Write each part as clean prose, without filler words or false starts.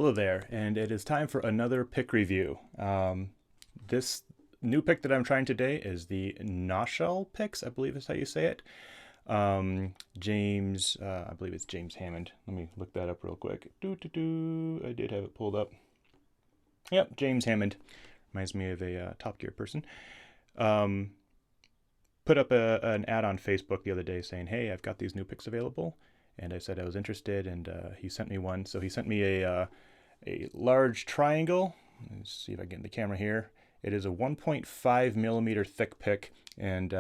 Hello there, and it is time for another pick review. This new pick that I'm trying today is the Noshel picks, I believe is how you say it. James, I believe it's James Hammond. Let me look that up real quick. I did have it pulled up. Yep, James Hammond. Reminds me of a Top Gear person. Put up an ad on Facebook the other day saying, hey, I've got these new picks available. And I said I was interested, and he sent me one. So he sent me a large triangle. Let's see if I can get in the camera here. It is a 1.5 millimeter thick pick, and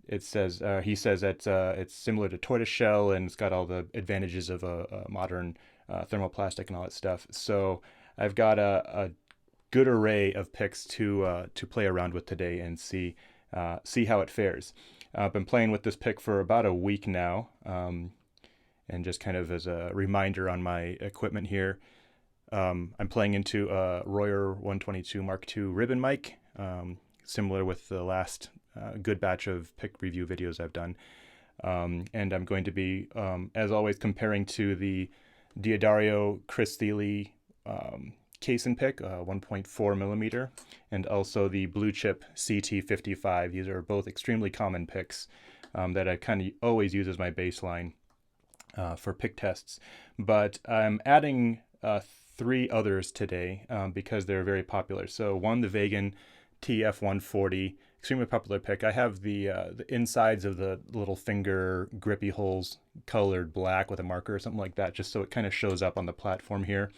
it says he says that it's similar to tortoiseshell, and it's got all the advantages of a modern thermoplastic and all that stuff. So I've got a good array of picks to play around with today and see how it fares. I've been playing with this pick for about a week now, and just kind of as a reminder on my equipment here, I'm playing into a Royer 122 Mark II ribbon mic, similar with the last good batch of pick review videos I've done. And I'm going to be, as always, comparing to the D'Addario Chris Thile case and pick, 1.4 millimeter, and also the Blue Chip CT55. These are both extremely common picks that I kind of always use as my baseline for pick tests. But I'm adding 3 others today because they're very popular. So one, the Vegan TF140, extremely popular pick. I have the insides of the little finger grippy holes colored black with a marker or something like that, just so it kind of shows up on the platform here.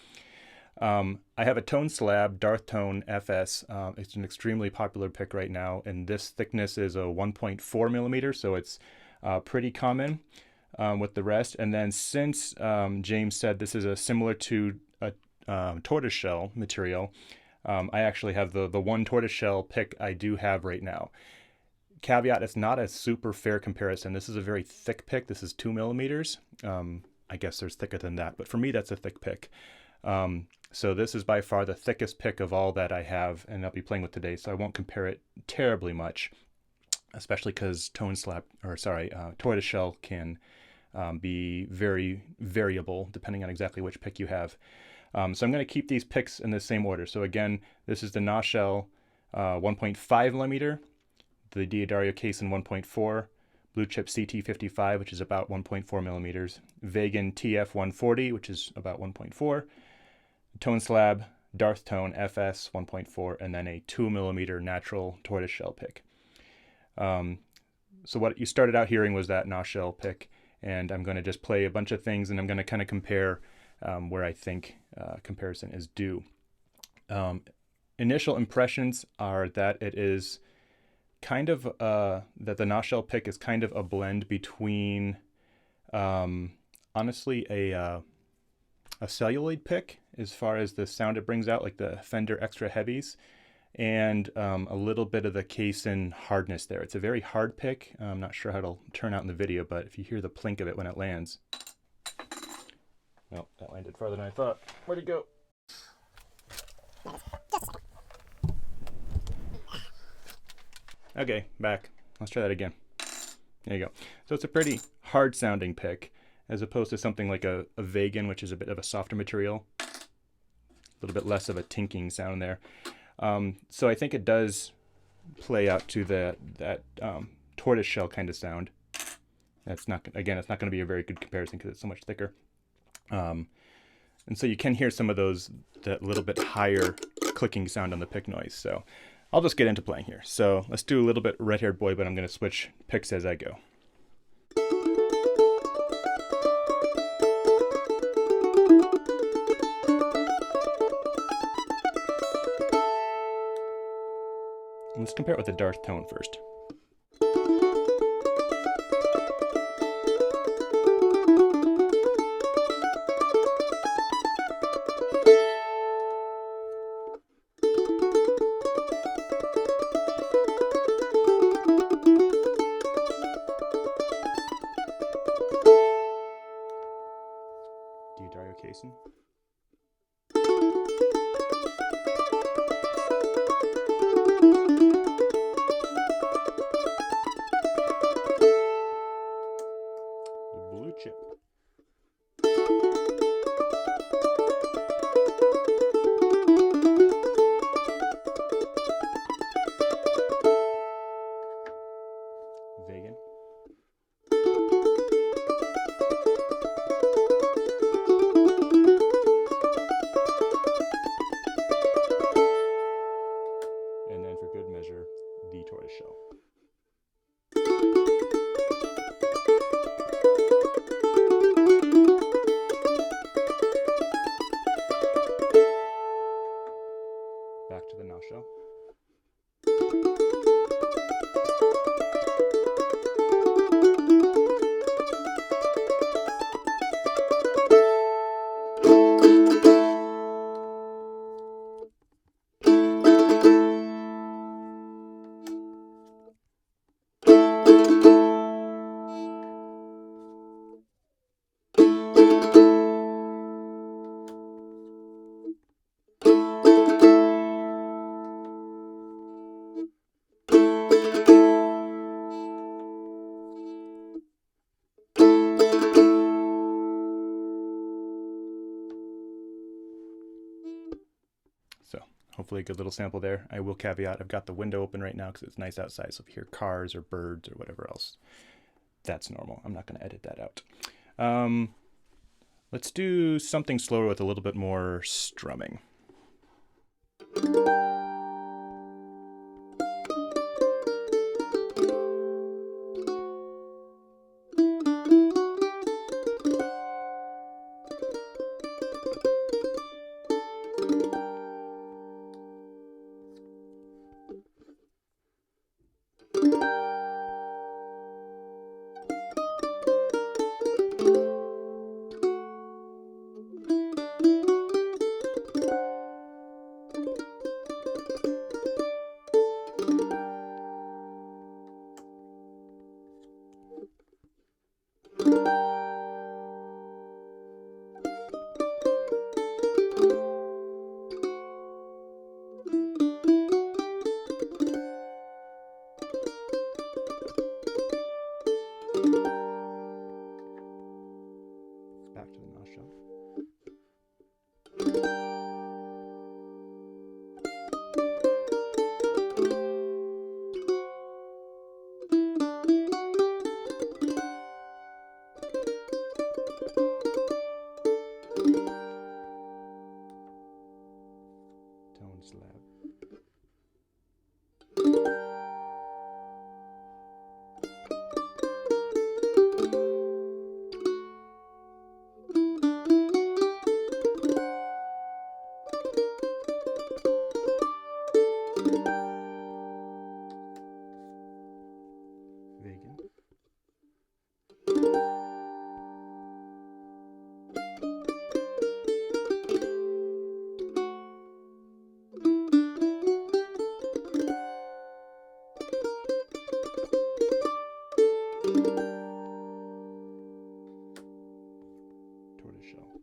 I have a tone slab, Darth Tone FS. It's an extremely popular pick right now, and this thickness is a 1.4 millimeter, so it's pretty common with the rest. And then since James said this is a similar to a tortoiseshell material, I actually have the one tortoiseshell pick I do have right now. Caveat, it's not a super fair comparison. This is a very thick pick. This is 2 millimeters. I guess there's thicker than that, but for me, that's a thick pick. So this is by far the thickest pick of all that I have, and I'll be playing with today, so I won't compare it terribly much, especially because tortoiseshell can be very variable depending on exactly which pick you have. So I'm going to keep these picks in the same order. So again, this is the Noshel 1.5 millimeter, the D'Addario case in 1.4, Blue Chip CT55, which is about 1.4 millimeters, Vegan TF140, which is about 1.4, Tone Slab, Darth Tone FS 1.4, and then a 2 millimeter natural tortoiseshell pick. So what you started out hearing was that Noshel pick, and I'm going to just play a bunch of things, and I'm going to kind of compare where I think comparison is due. Initial impressions are that it is kind of that the Noshel pick is kind of a blend between honestly a celluloid pick as far as the sound it brings out, like the Fender Extra Heavies, and a little bit of the case-in hardness there. It's a very hard pick. I'm not sure how it'll turn out in the video, but if you hear the plink of it when it lands. Oh, that landed farther than I thought. Where'd it go? Okay, back. Let's try that again. There you go. So it's a pretty hard sounding pick, as opposed to something like a Vegan, which is a bit of a softer material. A little bit less of a tinking sound there. So I think it does play out to that tortoiseshell kind of sound. That's not, again, it's not going to be a very good comparison because it's so much thicker. And so you can hear some of that little bit higher clicking sound on the pick noise. So I'll just get into playing here. So let's do a little bit Red-Haired Boy, but I'm going to switch picks as I go. Let's compare it with the Darth Tone first. D'Addario casing. Blue Chip. hopefully a good little sample there. I will caveat, I've got the window open right now because it's nice outside, so if you hear cars or birds or whatever else, that's normal. I'm not going to edit that out. Let's do something slower with a little bit more strumming. Back to the nostril. Tone slab. Vegan. Tortoiseshell.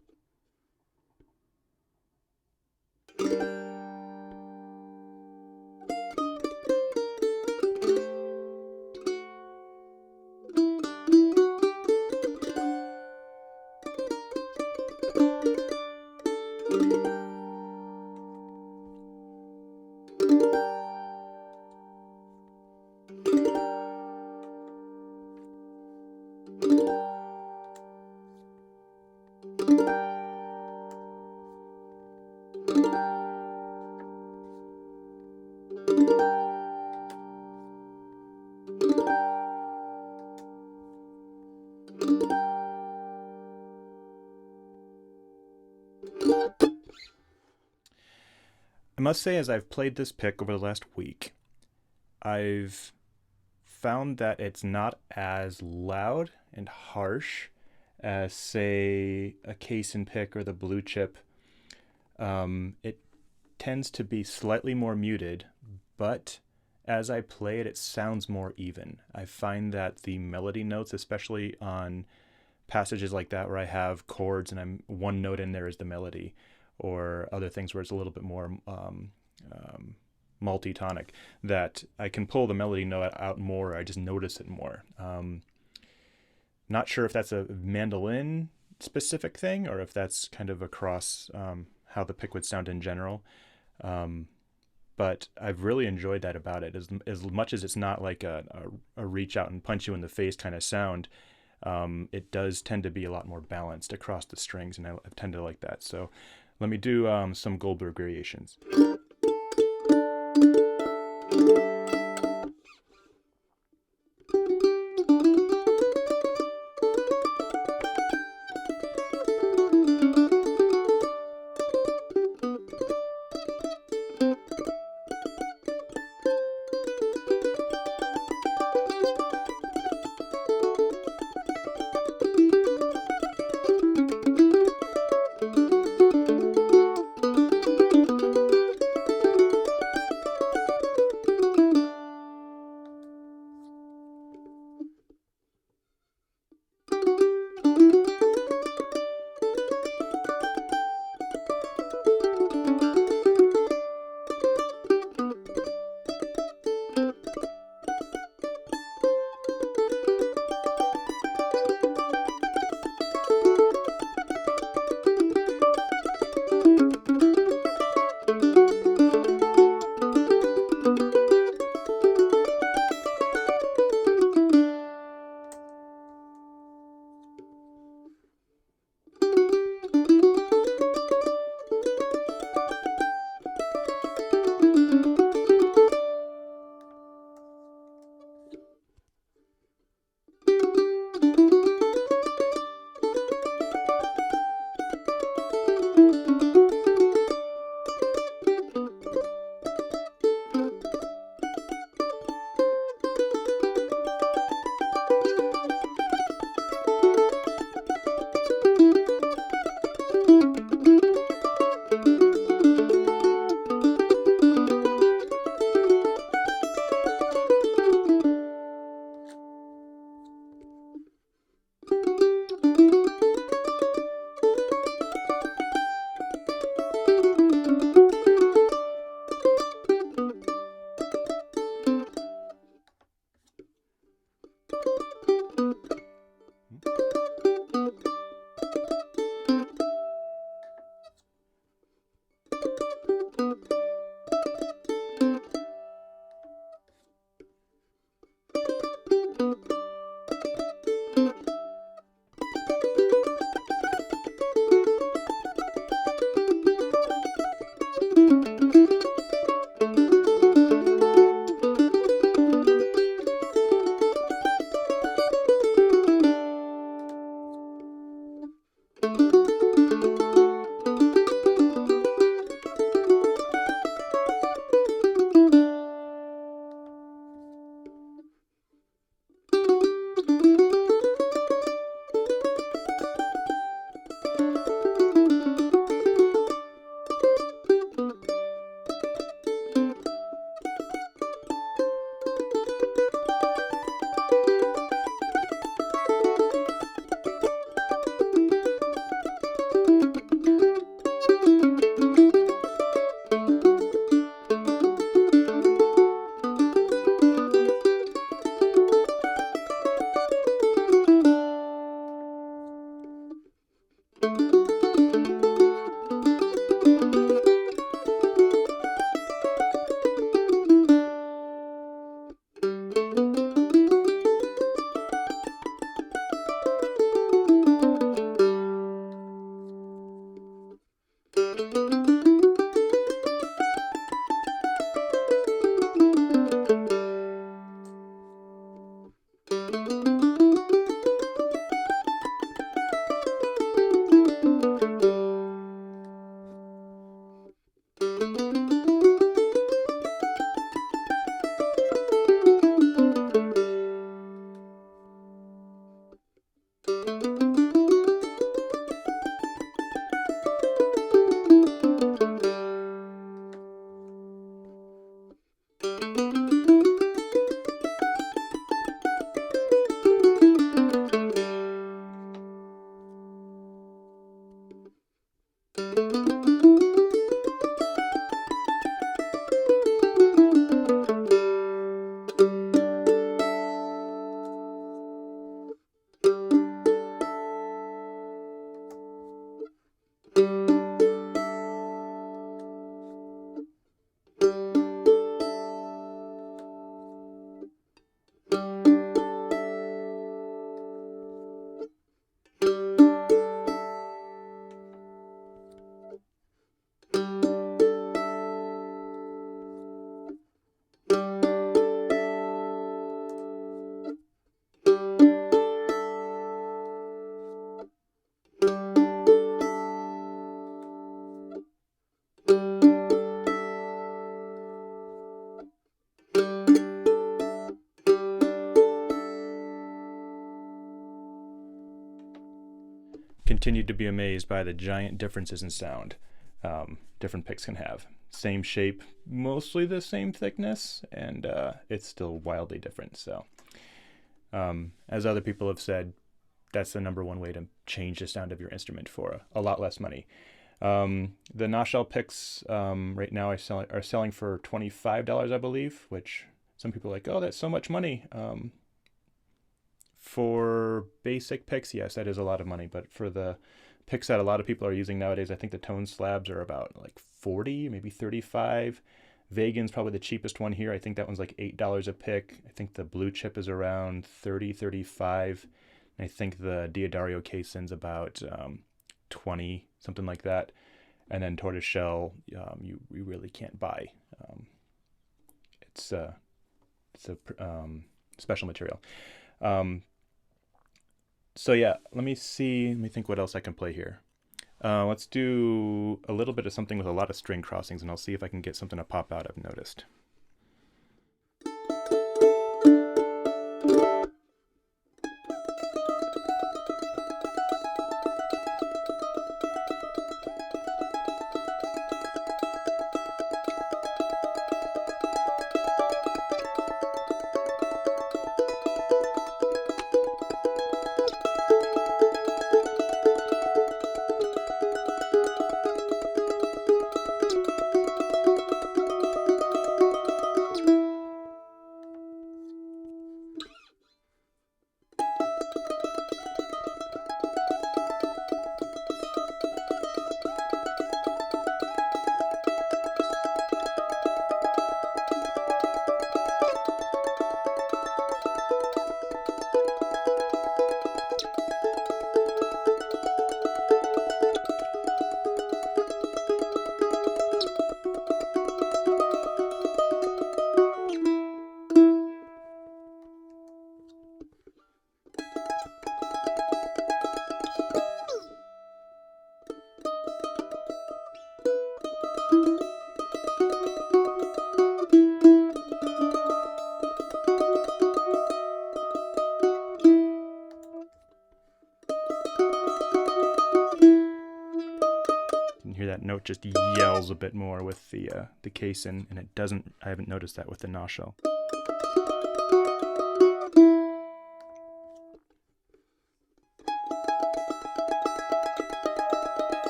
I must say, as I've played this pick over the last week, I've found that it's not as loud and harsh as, say, a Caisson pick or the Blue Chip. It tends to be slightly more muted, but as I play it, it sounds more even. I find that the melody notes, especially on passages like that where I have chords and I'm one note in there is the melody, or other things where it's a little bit more multi-tonic, that I can pull the melody note out more. I just notice it more. Not sure if that's a mandolin specific thing or if that's kind of across how the pick would sound in general. But I've really enjoyed that about it. As much as it's not like a reach out and punch you in the face kind of sound, it does tend to be a lot more balanced across the strings, and I tend to like that. So let me do some Goldberg variations. Continued to be amazed by the giant differences in sound different picks can have. Same shape, mostly the same thickness, and it's still wildly different. So as other people have said, that's the number one way to change the sound of your instrument for a lot less money. The Noshell picks right now are selling for $25, I believe, which some people are like, oh, that's so much money. For basic picks, yes, that is a lot of money. But for the picks that a lot of people are using nowadays, I think the tone slabs are about like 40, maybe 35. Vagan's probably the cheapest one here. I think that one's like $8 a pick. I think the blue chip is around 30, 35. And I think the Diodario Caissen's about 20, something like that. And then tortoiseshell, you really can't buy. It's a special material. So yeah, let me think what else I can play here. Let's do a little bit of something with a lot of string crossings, and I'll see if I can get something to pop out I've noticed. Hear that note just yells a bit more with the Caisson, and it doesn't. I haven't noticed that with the Noshell.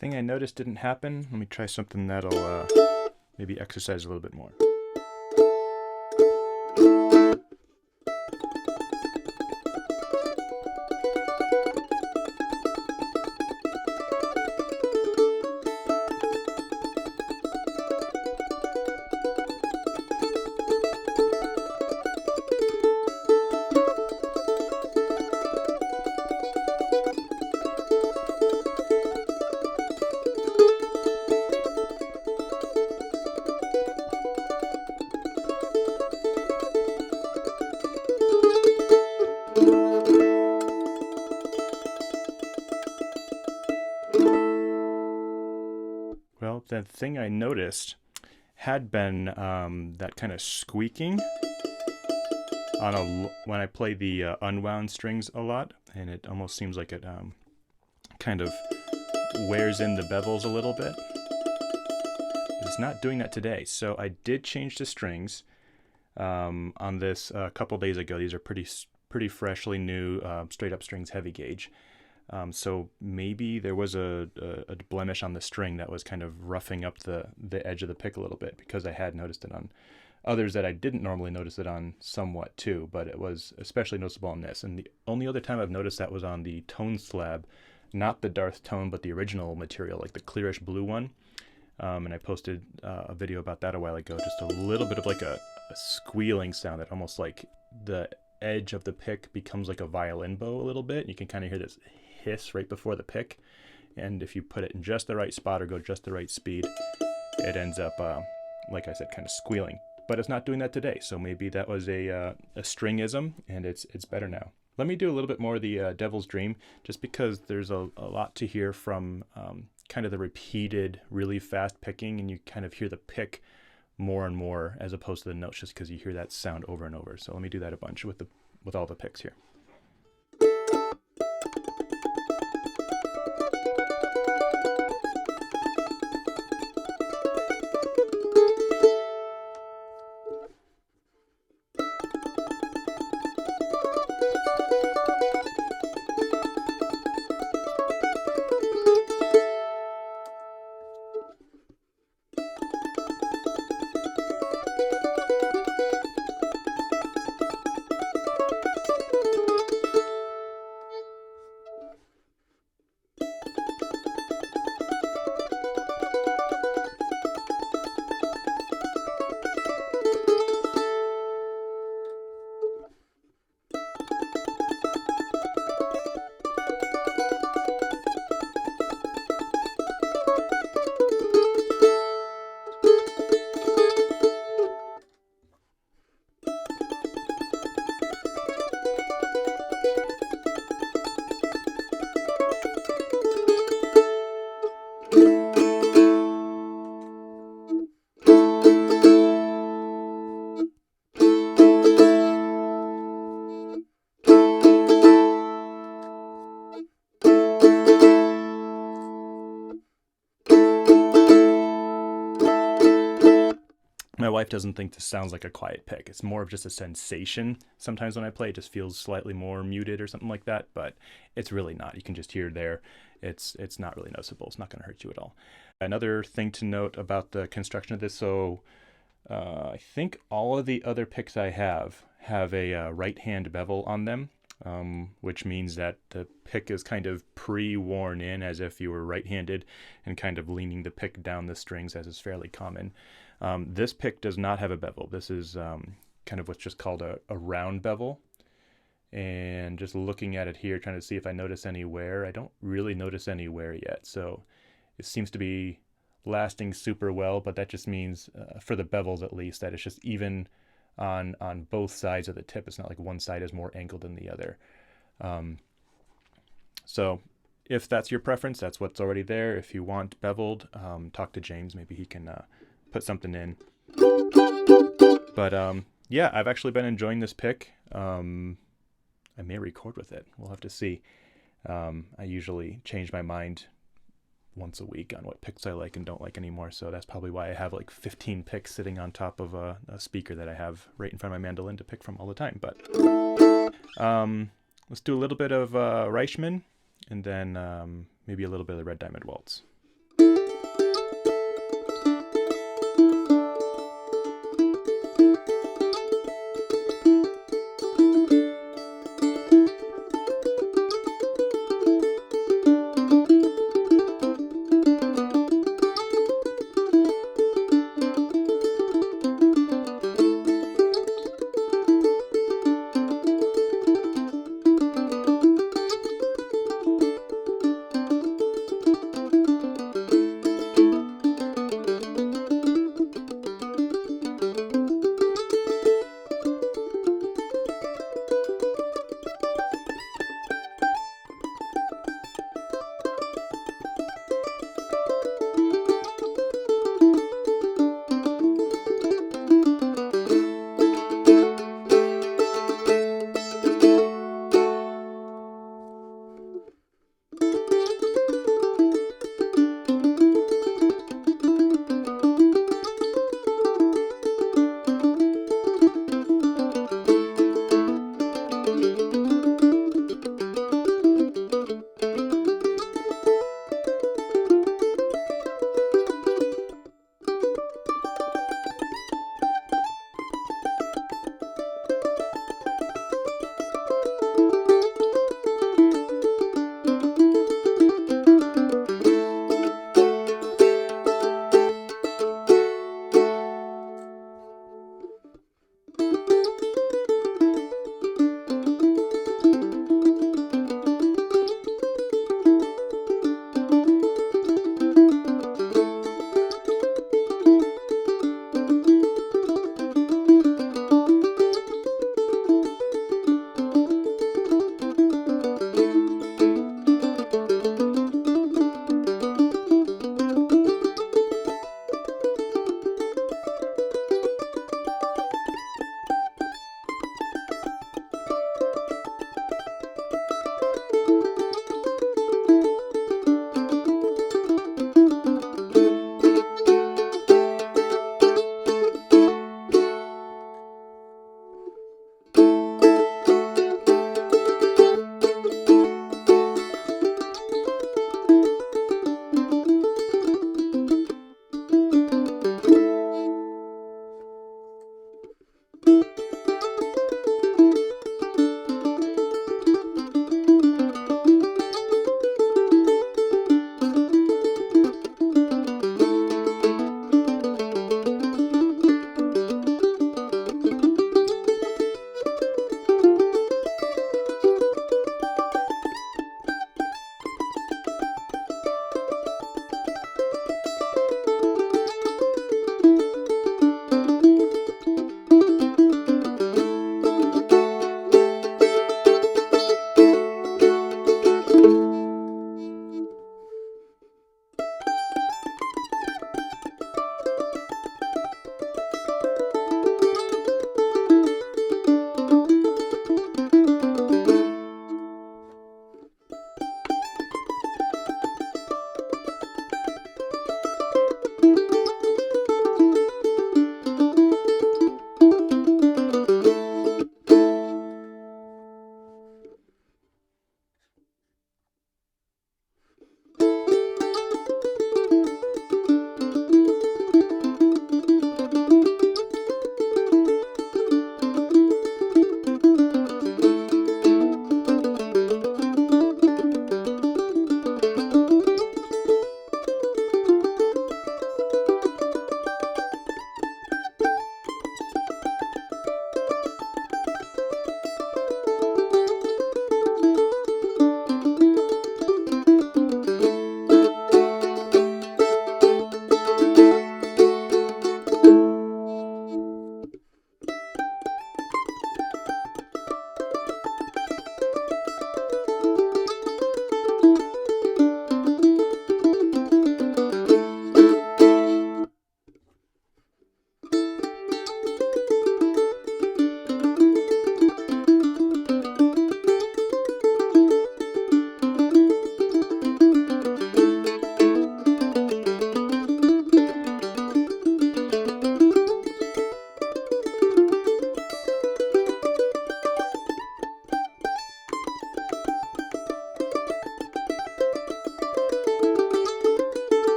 Thing I noticed didn't happen. Let me try something that'll maybe exercise a little bit more. Well, the thing I noticed had been that kind of squeaking on when I play the unwound strings a lot, and it almost seems like it kind of wears in the bevels a little bit. It's not doing that today, so I did change the strings on this a couple days ago. These are pretty freshly new straight up strings, heavy gauge. So maybe there was a blemish on the string that was kind of roughing up the edge of the pick a little bit, because I had noticed it on others that I didn't normally notice it on somewhat too, but it was especially noticeable on this. And the only other time I've noticed that was on the tone slab, not the Darth tone, but the original material, like the clearish blue one. And I posted a video about that a while ago, just a little bit of like a squealing sound that almost like the edge of the pick becomes like a violin bow a little bit. You can kind of hear this hiss right before the pick, and if you put it in just the right spot or go just the right speed, it ends up like I said, kind of squealing. But it's not doing that today, so maybe that was a stringism, and it's better now. Let me do a little bit more of the Devil's Dream, just because there's a lot to hear from kind of the repeated really fast picking, and you kind of hear the pick more and more as opposed to the notes, just because you hear that sound over and over. So let me do that a bunch with all the picks here. wife doesn't think this sounds like a quiet pick. It's more of just a sensation. Sometimes when I play, it just feels slightly more muted or something like that, but it's really not. You can just hear there. It's not really noticeable. It's not going to hurt you at all. Another thing to note about the construction of this, so I think all of the other picks I have a right hand bevel on them, which means that the pick is kind of pre-worn in as if you were right-handed and kind of leaning the pick down the strings, as is fairly common. This pick does not have a bevel. This is kind of what's just called a round bevel. And just looking at it here, trying to see if I notice any wear, I don't really notice any wear yet. So it seems to be lasting super well, but that just means, for the bevels at least, that it's just even on both sides of the tip. It's not like one side is more angled than the other. So if that's your preference, that's what's already there. If you want beveled, talk to James. Maybe he can put something in. But yeah, I've actually been enjoying this pick. I may record with it. We'll have to see. I usually change my mind once a week on what picks I like and don't like anymore, so that's probably why I have like 15 picks sitting on top of a speaker that I have right in front of my mandolin to pick from all the time. But let's do a little bit of Reischman, and then maybe a little bit of the Red Diamond Waltz.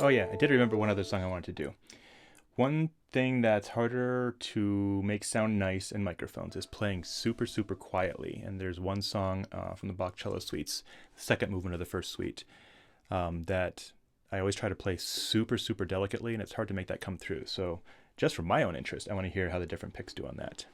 Oh yeah, I did remember one other song I wanted to do. One thing that's harder to make sound nice in microphones is playing super, super quietly. And there's one song from the Bach cello suites, the second movement of the first suite, that I always try to play super, super delicately, and it's hard to make that come through. So just for my own interest, I want to hear how the different picks do on that.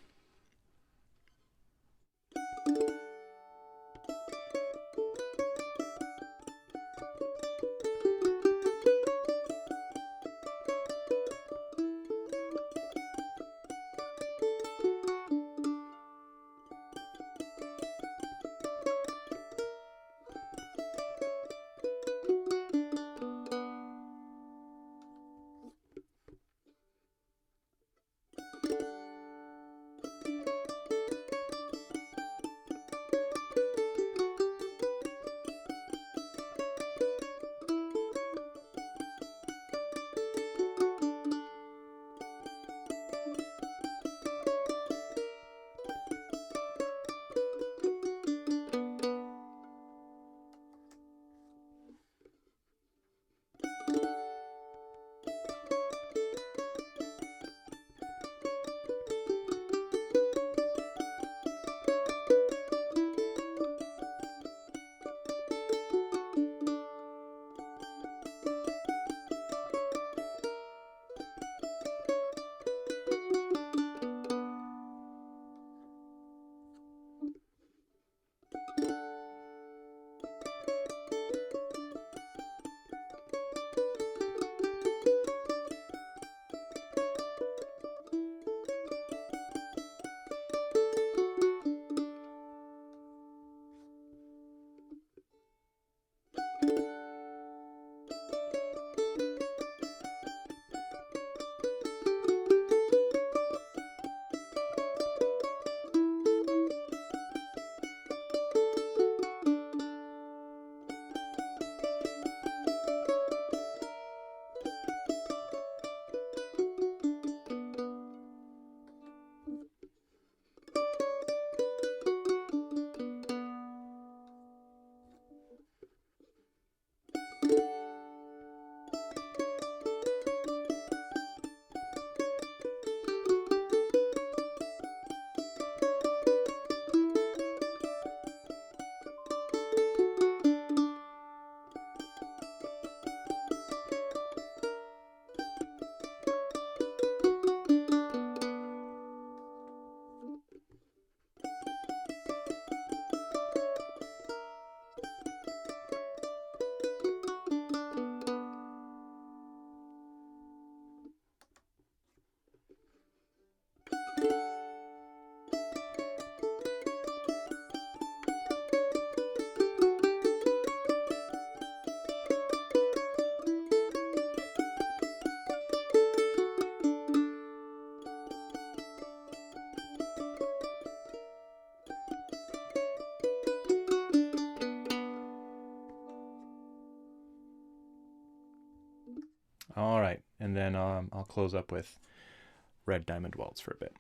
All right, and then I'll close up with Red Diamond Waltz for a bit.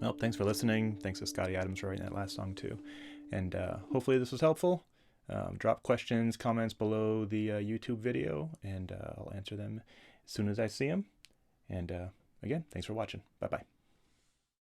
Well, thanks for listening. Thanks to Scotti Adams for writing that last song too. And hopefully this was helpful. Drop questions, comments below the YouTube video, and I'll answer them as soon as I see them. And again, thanks for watching. Bye-bye.